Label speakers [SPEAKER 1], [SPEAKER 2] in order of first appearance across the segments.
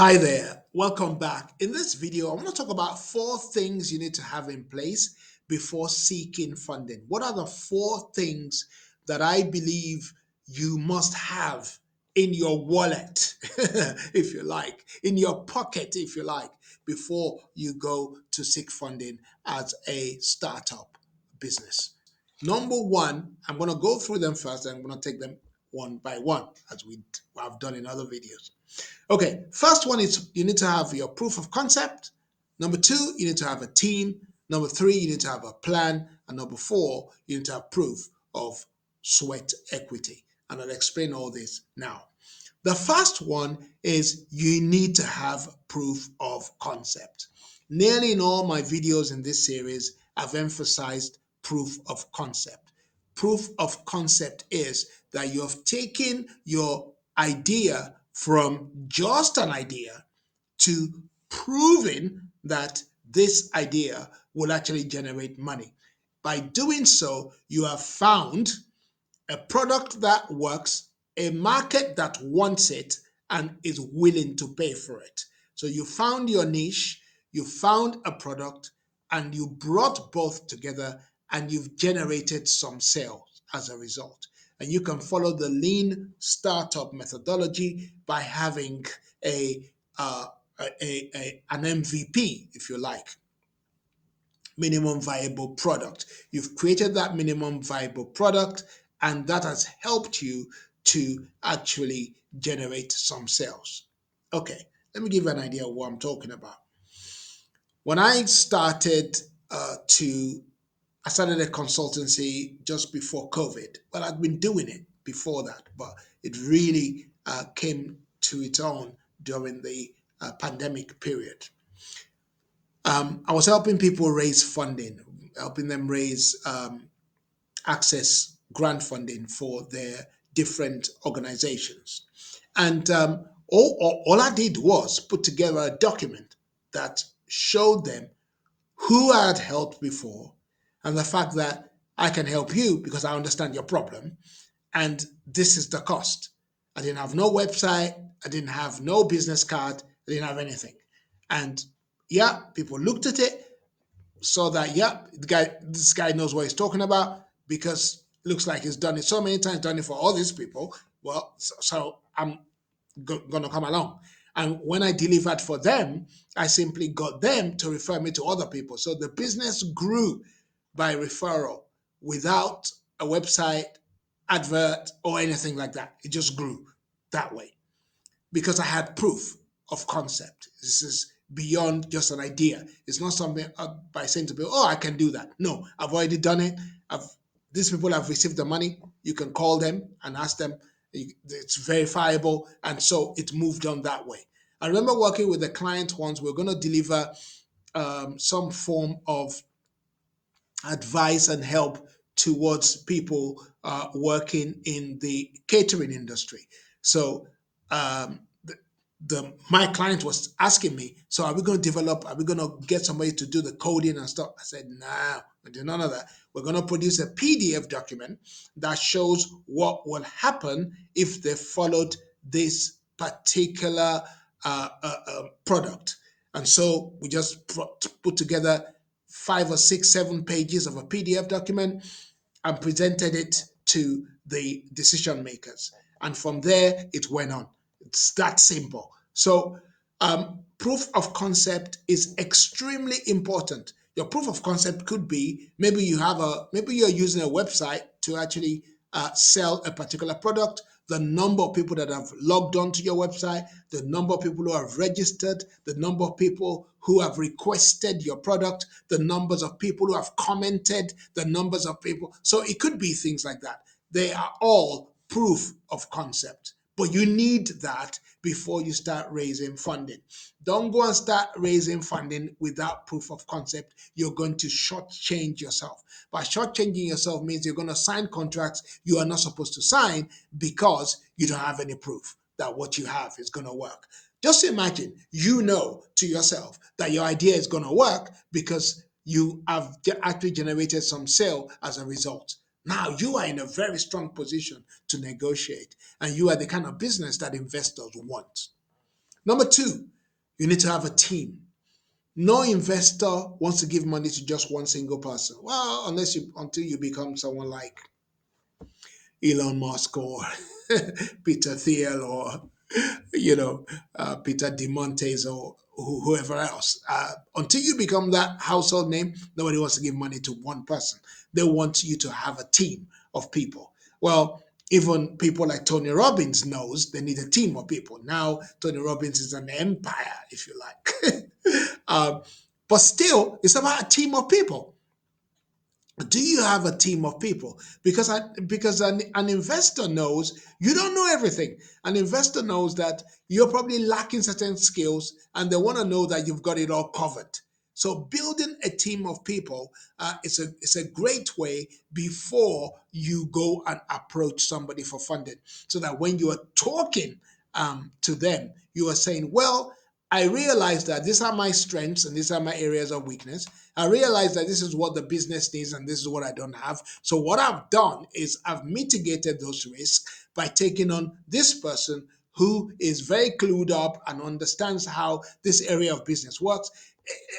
[SPEAKER 1] Hi there, welcome back. In this video, I want to talk about four things you need to have in place before seeking funding. What are the four things that I believe you must have in your wallet, if you like, in your pocket, if you like, before you go to seek funding as a startup business? Number one, I'm going to go through them first and I'm going to take them one by one as we have done in other videos. Okay, first one is you need to have your proof of concept. Number two, you need to have a team. Number three, you need to have a plan. And number four, you need to have proof of sweat equity. And I'll explain all this now. The first one is you need to have proof of concept. Nearly in all my videos in this series, I've emphasized proof of concept. Proof of concept is that you have taken your idea from just an idea to proving that this idea will actually generate money. By doing so, you have found a product that works, a market that wants it and is willing to pay for it. So you found your niche, you found a product, and you brought both together and you've generated some sales as a result. And you can follow the lean startup methodology by having a, uh, an MVP, if you like, minimum viable product. You've created that minimum viable product, and that has helped you to actually generate some sales. Okay, let me give you an idea of what I'm talking about. When I started I started a consultancy just before COVID. Well, I'd been doing it before that, but it really came to its own during the pandemic period. I was helping people raise funding, helping them raise access grant funding for their different organizations. And all I did was put together a document that showed them who I had helped before and the fact that I can help you because I understand your problem. And this is the cost. I didn't have no website, I didn't have no business card, I didn't have anything. And yeah, people looked at it, saw that, yeah, this guy knows what he's talking about because it looks like he's done it so many times, done it for all these people. Well, so I'm going to come along. And when I delivered for them, I simply got them to refer me to other people. So the business grew by referral without a website, advert, or anything like that. It just grew that way because I had proof of concept. This is beyond just an idea. It's not something by saying to people, "Oh, I can do that." No, I've already done it. I've These people have received the money. You can call them and ask them. It's verifiable, and so it moved on that way. I remember working with a client once. We are going to deliver some form of advice and help towards people working in the catering industry. So um, my client was asking me, so are we going to develop? Are we going to get somebody to do the coding and stuff? I said, no, we do none of that. We're going to produce a PDF document that shows what will happen if they followed this particular product. And so we just put together 5 or 6, 7 pages of a PDF document and presented it to the decision makers. And from there, it went on. It's that simple. So, proof of concept is extremely important. Your proof of concept could be maybe you're using a website to actually sell a particular product. The number of people that have logged onto your website, the number of people who have registered, the number of people who have requested your product, the numbers of people who have commented, the numbers of people. So it could be things like that. They are all proof of concept. But you need that before you start raising funding. Don't go and start raising funding without proof of concept. You're going to shortchange yourself. By shortchanging yourself means you're going to sign contracts you are not supposed to sign because you don't have any proof that what you have is going to work. Just imagine you know to yourself that your idea is going to work because you have actually generated some sale as a result. Now you are in a very strong position to negotiate, and you are the kind of business that investors want. Number two, You need to have a team. No investor wants to give money to just one single person. Well, until you become someone like Elon Musk or Peter Thiel or Peter DeMontes or whoever else. Until you become that household name, nobody wants to give money to one person. They want you to have a team of people. Well, even people like Tony Robbins knows they need a team of people. Now Tony Robbins is an empire, if you like. um, but still, it's about a team of people. Do you have a team of people? Because an investor knows you don't know everything. An investor knows that you're probably lacking certain skills, and they want to know that you've got it all covered. So building a team of people is a great way before you go and approach somebody for funding, so that when you are talking to them, you are saying, well, I realize that these are my strengths and these are my areas of weakness. I realize that this is what the business needs and this is what I don't have. So, what I've done is I've mitigated those risks by taking on this person who is very clued up and understands how this area of business works.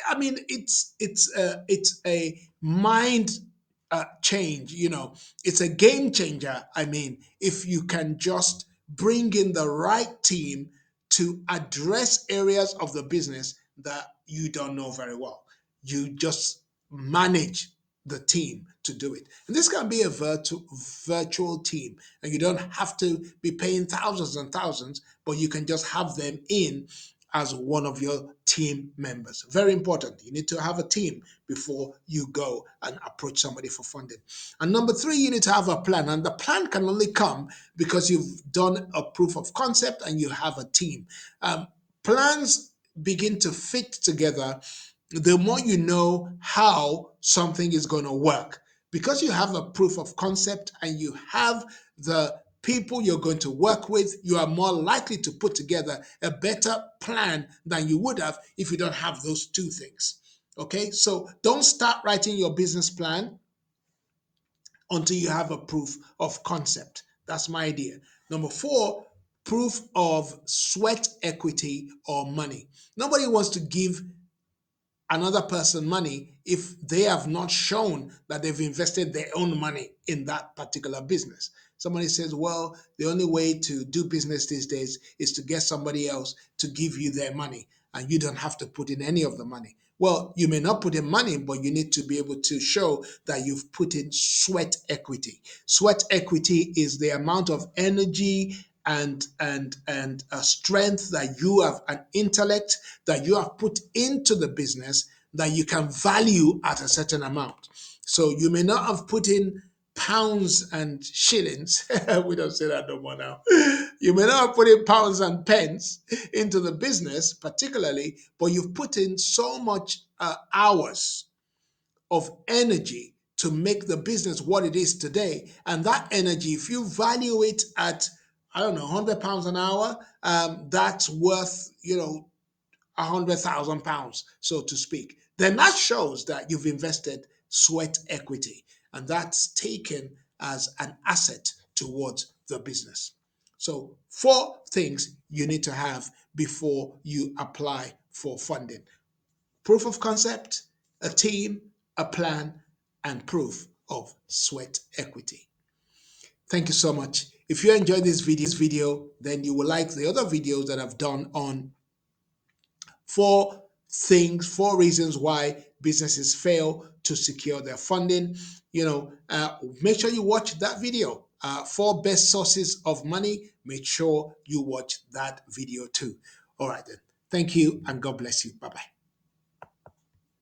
[SPEAKER 1] I mean, it's a mind change. It's a game changer. I mean, if you can just bring in the right team to address areas of the business that you don't know very well. You just manage the team to do it. And this can be a virtual team, and you don't have to be paying thousands and thousands, but you can just have them in as one of your team members. Very important. You need to have a team before you go and approach somebody for funding. And number three, you need to have a plan. And the plan can only come because you've done a proof of concept and you have a team. Plans begin to fit together the more you know how something is going to work. Because you have a proof of concept and you have the people you're going to work with, you are more likely to put together a better plan than you would have if you don't have those two things. Okay, so don't start writing your business plan until you have a proof of concept. That's my idea. Number four, proof of sweat equity or money. Nobody wants to give another person money if they have not shown that they've invested their own money in that particular business. Somebody says, well, the only way to do business these days is to get somebody else to give you their money and you don't have to put in any of the money. Well, you may not put in money, but you need to be able to show that you've put in sweat equity. Sweat equity is the amount of energy and a strength that you have, an intellect that you have put into the business that you can value at a certain amount. So you may not have put in pounds and shillings. We don't say that no more now. You may not have put in pounds and pence into the business, particularly, but you've put in so much hours of energy to make the business what it is today. And that energy, if you value it at, I don't know, £100 an hour, that's worth, £100,000, so to speak. Then that shows that you've invested sweat equity, and that's taken as an asset towards the business. So, four things you need to have before you apply for funding: proof of concept, a team, a plan, and proof of sweat equity. Thank you so much. If you enjoyed this video, then you will like the other videos that I've done on four reasons why businesses fail to secure their funding. Make sure you watch that video. Four best sources of money. Make sure you watch that video too. All right then. Thank you and God bless you. Bye bye.